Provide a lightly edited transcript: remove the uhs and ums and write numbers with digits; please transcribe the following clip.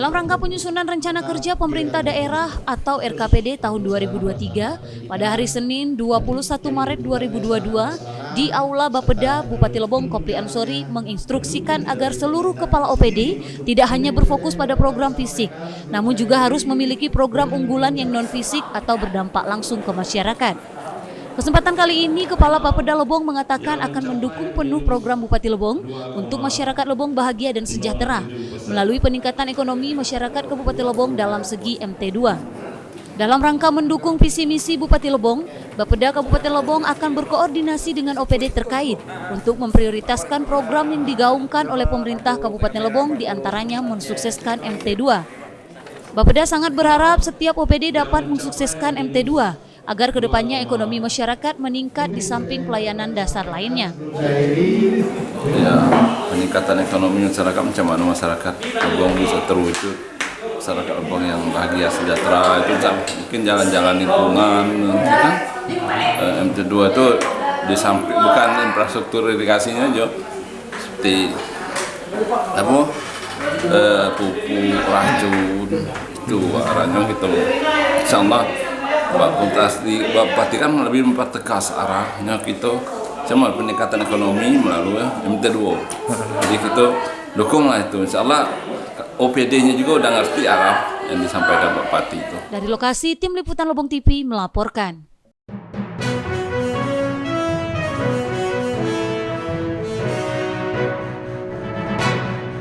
Dalam rangka penyusunan rencana kerja pemerintah daerah atau RKPD tahun 2023, pada hari Senin 21 Maret 2022, di Aula Bapeda Bupati Lebong Kopli Ansori menginstruksikan agar seluruh kepala OPD tidak hanya berfokus pada program fisik, namun juga harus memiliki program unggulan yang non-fisik atau berdampak langsung ke masyarakat. Kesempatan kali ini, Kepala Bapeda Lebong mengatakan akan mendukung penuh program Bupati Lebong untuk masyarakat Lebong bahagia dan sejahtera melalui peningkatan ekonomi masyarakat Kabupaten Lebong dalam segi MT2. Dalam rangka mendukung visi misi Bupati Lebong, Bapeda Kabupaten Lebong akan berkoordinasi dengan OPD terkait untuk memprioritaskan program yang digaungkan oleh pemerintah Kabupaten Lebong, diantaranya mensukseskan MT2. Bapeda sangat berharap setiap OPD dapat mensukseskan MT2 agar kedepannya ekonomi masyarakat meningkat di samping pelayanan dasar lainnya. Ya, peningkatan ekonomi masyarakat, macam mana masyarakat Lebong bisa terwujud masyarakat Lebong yang bahagia sejahtera, itu mungkin jalan-jalan lingkungan, kan? MT2 itu di samping bukan infrastruktur irigasinya aja, seperti pupuk, racun, itu arahnya gitu. Insyaallah Pak Bupati kan lebih mempertegas arahnya gitu, sama peningkatan ekonomi melalui MT2. Jadi kita dukunglah itu. Insyaallah OPD-nya juga udah ngerti arah yang disampaikan Pak Bupati itu. Dari lokasi, Tim Liputan Lebong TV melaporkan.